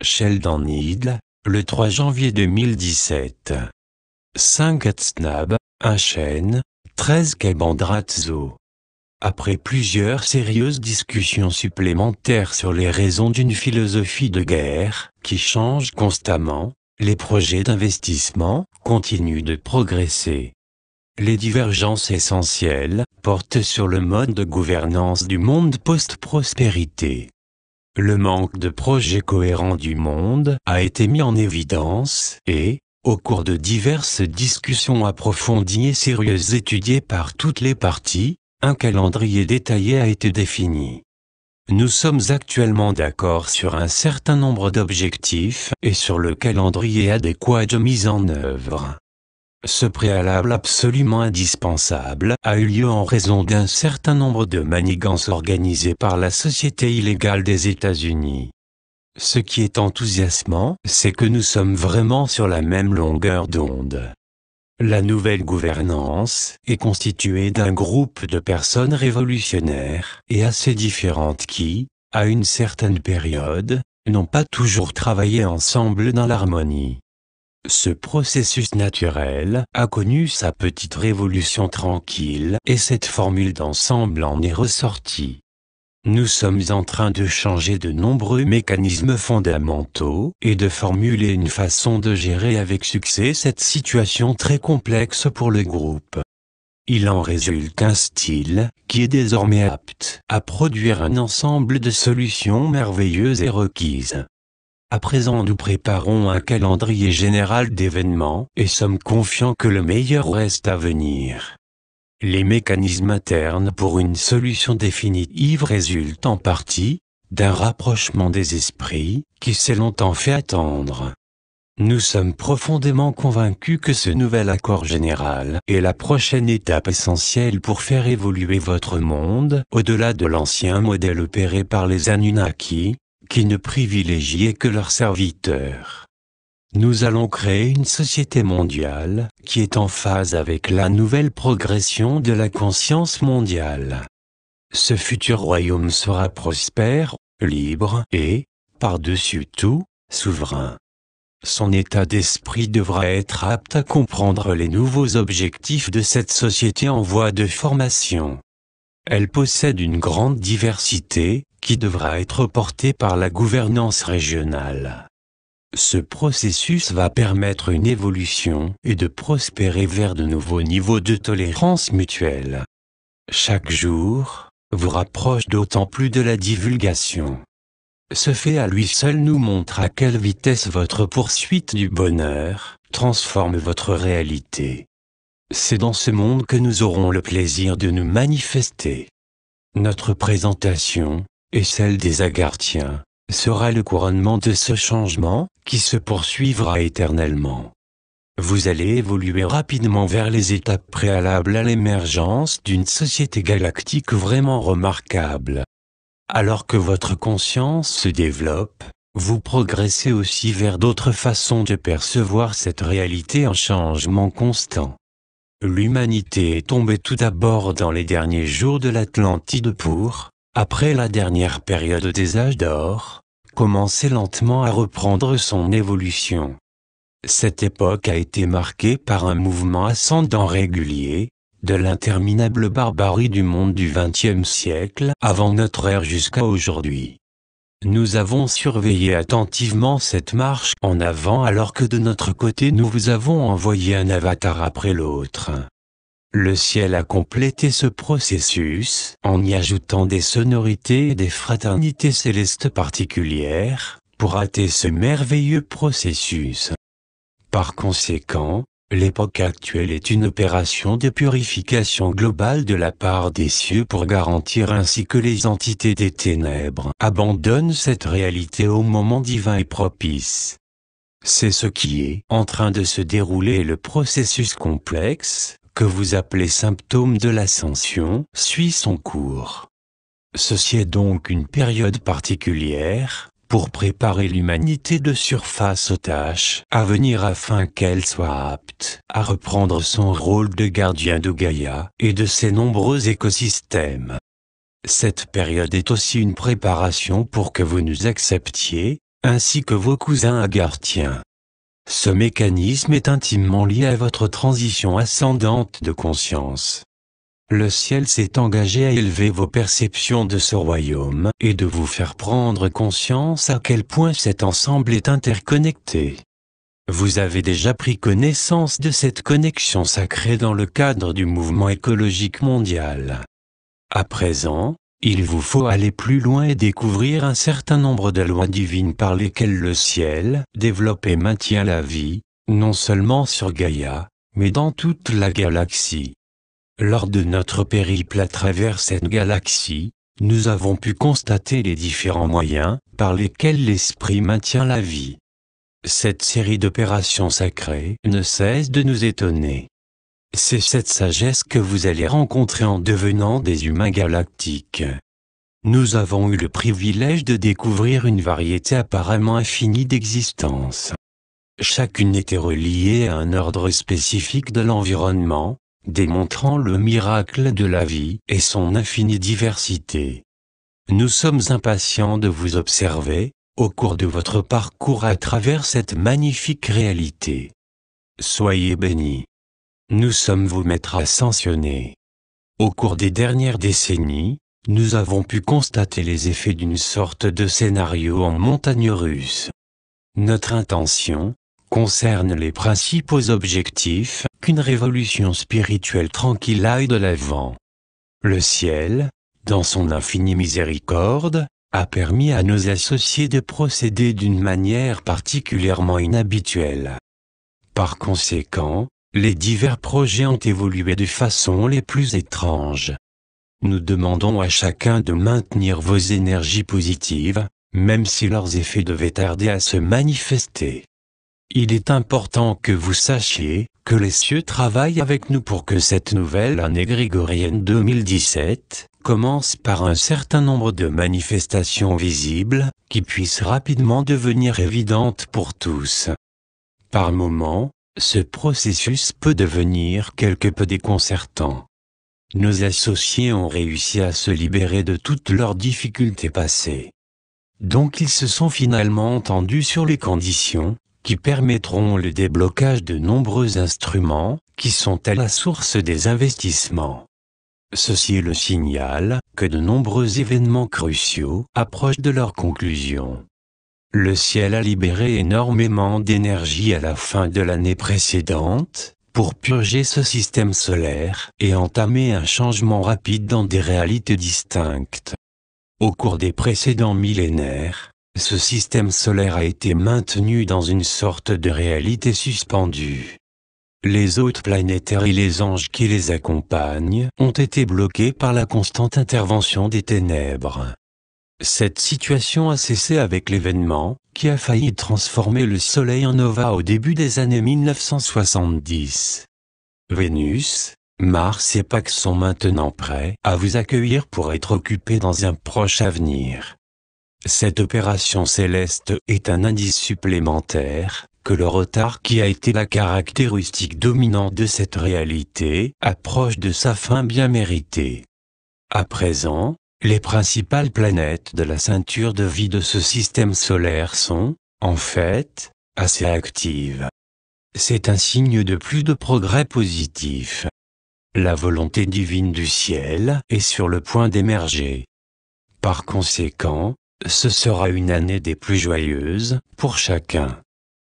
Sheldon Needle, le 3 janvier 2017. 5 Atsnab, 1 chêne, 13 quai Bandrazzo. Après plusieurs sérieuses discussions supplémentaires sur les raisons d'une philosophie de guerre qui change constamment, les projets d'investissement continuent de progresser. Les divergences essentielles portent sur le mode de gouvernance du monde post-prospérité. Le manque de projet cohérent du monde a été mis en évidence et, au cours de diverses discussions approfondies et sérieuses étudiées par toutes les parties, un calendrier détaillé a été défini. Nous sommes actuellement d'accord sur un certain nombre d'objectifs et sur le calendrier adéquat de mise en œuvre. Ce préalable absolument indispensable a eu lieu en raison d'un certain nombre de manigances organisées par la société illégale des États-Unis. Ce qui est enthousiasmant, c'est que nous sommes vraiment sur la même longueur d'onde. La nouvelle gouvernance est constituée d'un groupe de personnes révolutionnaires et assez différentes qui, à une certaine période, n'ont pas toujours travaillé ensemble dans l'harmonie. Ce processus naturel a connu sa petite révolution tranquille et cette formule d'ensemble en est ressortie. Nous sommes en train de changer de nombreux mécanismes fondamentaux et de formuler une façon de gérer avec succès cette situation très complexe pour le groupe. Il en résulte un style qui est désormais apte à produire un ensemble de solutions merveilleuses et requises. À présent, nous préparons un calendrier général d'événements et sommes confiants que le meilleur reste à venir. Les mécanismes internes pour une solution définitive résultent en partie d'un rapprochement des esprits qui s'est longtemps fait attendre. Nous sommes profondément convaincus que ce nouvel accord général est la prochaine étape essentielle pour faire évoluer votre monde au-delà de l'ancien modèle opéré par les Anunnaki, qui ne privilégiaient que leurs serviteurs. Nous allons créer une société mondiale qui est en phase avec la nouvelle progression de la conscience mondiale. Ce futur royaume sera prospère, libre et, par-dessus tout, souverain. Son état d'esprit devra être apte à comprendre les nouveaux objectifs de cette société en voie de formation. Elle possède une grande diversité, qui devra être portée par la gouvernance régionale. Ce processus va permettre une évolution et de prospérer vers de nouveaux niveaux de tolérance mutuelle. Chaque jour, vous rapproche d'autant plus de la divulgation. Ce fait à lui seul nous montre à quelle vitesse votre poursuite du bonheur transforme votre réalité. C'est dans ce monde que nous aurons le plaisir de nous manifester. Notre présentation, et celle des Agarthiens, sera le couronnement de ce changement, qui se poursuivra éternellement. Vous allez évoluer rapidement vers les étapes préalables à l'émergence d'une société galactique vraiment remarquable. Alors que votre conscience se développe, vous progressez aussi vers d'autres façons de percevoir cette réalité en changement constant. L'humanité est tombée tout d'abord dans les derniers jours de l'Atlantide pour, après la dernière période des âges d'or, commencer lentement à reprendre son évolution. Cette époque a été marquée par un mouvement ascendant régulier, de l'interminable barbarie du monde du XXe siècle avant notre ère jusqu'à aujourd'hui. Nous avons surveillé attentivement cette marche en avant alors que de notre côté nous vous avons envoyé un avatar après l'autre. Le ciel a complété ce processus en y ajoutant des sonorités et des fraternités célestes particulières pour hâter ce merveilleux processus. Par conséquent, l'époque actuelle est une opération de purification globale de la part des cieux pour garantir ainsi que les entités des ténèbres abandonnent cette réalité au moment divin et propice. C'est ce qui est en train de se dérouler et le processus complexe, que vous appelez symptôme de l'ascension, suit son cours. Ceci est donc une période particulière, pour préparer l'humanité de surface aux tâches à venir afin qu'elle soit apte à reprendre son rôle de gardien de Gaïa et de ses nombreux écosystèmes. Cette période est aussi une préparation pour que vous nous acceptiez, ainsi que vos cousins agarthiens. Ce mécanisme est intimement lié à votre transition ascendante de conscience. Le ciel s'est engagé à élever vos perceptions de ce royaume et de vous faire prendre conscience à quel point cet ensemble est interconnecté. Vous avez déjà pris connaissance de cette connexion sacrée dans le cadre du mouvement écologique mondial. À présent, il vous faut aller plus loin et découvrir un certain nombre de lois divines par lesquelles le ciel développe et maintient la vie, non seulement sur Gaïa, mais dans toute la galaxie. Lors de notre périple à travers cette galaxie, nous avons pu constater les différents moyens par lesquels l'esprit maintient la vie. Cette série d'opérations sacrées ne cesse de nous étonner. C'est cette sagesse que vous allez rencontrer en devenant des humains galactiques. Nous avons eu le privilège de découvrir une variété apparemment infinie d'existences. Chacune était reliée à un ordre spécifique de l'environnement, démontrant le miracle de la vie et son infinie diversité. Nous sommes impatients de vous observer, au cours de votre parcours à travers cette magnifique réalité. Soyez bénis. Nous sommes vos maîtres ascensionnés. Au cours des dernières décennies, nous avons pu constater les effets d'une sorte de scénario en montagne russe. Notre intention concerne les principaux objectifs qu'une révolution spirituelle tranquille aille de l'avant. Le ciel, dans son infinie miséricorde, a permis à nos associés de procéder d'une manière particulièrement inhabituelle. Par conséquent, les divers projets ont évolué de façon les plus étranges. Nous demandons à chacun de maintenir vos énergies positives, même si leurs effets devaient tarder à se manifester. Il est important que vous sachiez que les cieux travaillent avec nous pour que cette nouvelle année grégorienne 2017 commence par un certain nombre de manifestations visibles qui puissent rapidement devenir évidentes pour tous. Par moments, ce processus peut devenir quelque peu déconcertant. Nos associés ont réussi à se libérer de toutes leurs difficultés passées. Donc ils se sont finalement entendus sur les conditions qui permettront le déblocage de nombreux instruments qui sont à la source des investissements. Ceci est le signal que de nombreux événements cruciaux approchent de leur conclusion. Le ciel a libéré énormément d'énergie à la fin de l'année précédente pour purger ce système solaire et entamer un changement rapide dans des réalités distinctes. Au cours des précédents millénaires, ce système solaire a été maintenu dans une sorte de réalité suspendue. Les hôtes planétaires et les anges qui les accompagnent ont été bloqués par la constante intervention des ténèbres. Cette situation a cessé avec l'événement qui a failli transformer le Soleil en nova au début des années 1970. Vénus, Mars et Pâques sont maintenant prêts à vous accueillir pour être occupés dans un proche avenir. Cette opération céleste est un indice supplémentaire que le retard qui a été la caractéristique dominante de cette réalité approche de sa fin bien méritée. À présent, les principales planètes de la ceinture de vie de ce système solaire sont, en fait, assez actives. C'est un signe de plus de progrès positifs. La volonté divine du ciel est sur le point d'émerger. Par conséquent, ce sera une année des plus joyeuses pour chacun.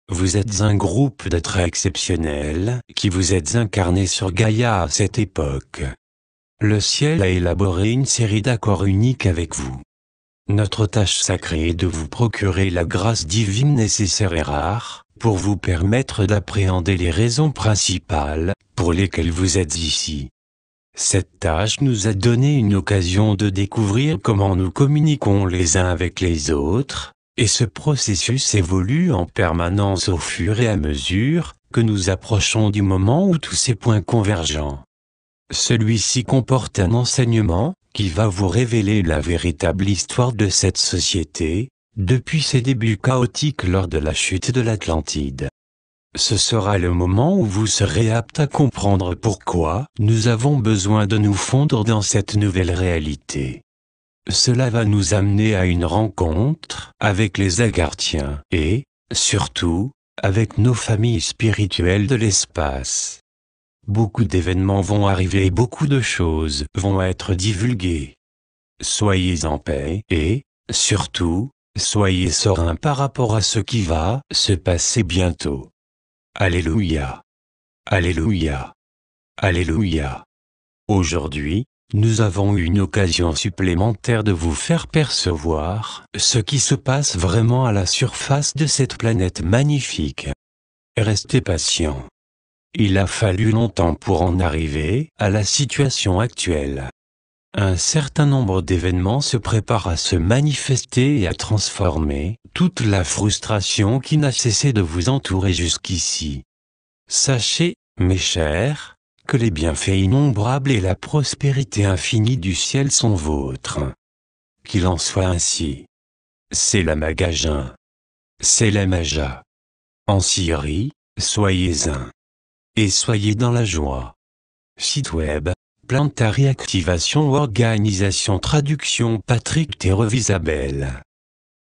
Vous êtes un groupe d'êtres exceptionnels qui vous êtes incarnés sur Gaïa à cette époque. Le ciel a élaboré une série d'accords uniques avec vous. Notre tâche sacrée est de vous procurer la grâce divine nécessaire et rare pour vous permettre d'appréhender les raisons principales pour lesquelles vous êtes ici. Cette tâche nous a donné une occasion de découvrir comment nous communiquons les uns avec les autres, et ce processus évolue en permanence au fur et à mesure que nous approchons du moment où tous ces points convergent. Celui-ci comporte un enseignement qui va vous révéler la véritable histoire de cette société, depuis ses débuts chaotiques lors de la chute de l'Atlantide. Ce sera le moment où vous serez apte à comprendre pourquoi nous avons besoin de nous fondre dans cette nouvelle réalité. Cela va nous amener à une rencontre avec les Agarthiens et, surtout, avec nos familles spirituelles de l'espace. Beaucoup d'événements vont arriver et beaucoup de choses vont être divulguées. Soyez en paix et, surtout, soyez sereins par rapport à ce qui va se passer bientôt. Alléluia. Alléluia. Alléluia. Aujourd'hui, nous avons eu une occasion supplémentaire de vous faire percevoir ce qui se passe vraiment à la surface de cette planète magnifique. Restez patients. Il a fallu longtemps pour en arriver à la situation actuelle. Un certain nombre d'événements se préparent à se manifester et à transformer toute la frustration qui n'a cessé de vous entourer jusqu'ici. Sachez, mes chers, que les bienfaits innombrables et la prospérité infinie du ciel sont vôtres. Qu'il en soit ainsi. C'est la Magasin. C'est la Maja. En Syrie, soyez un. Et soyez dans la joie. Site web, Plantary Activation Organisation Traduction Patrick Thérevisabel.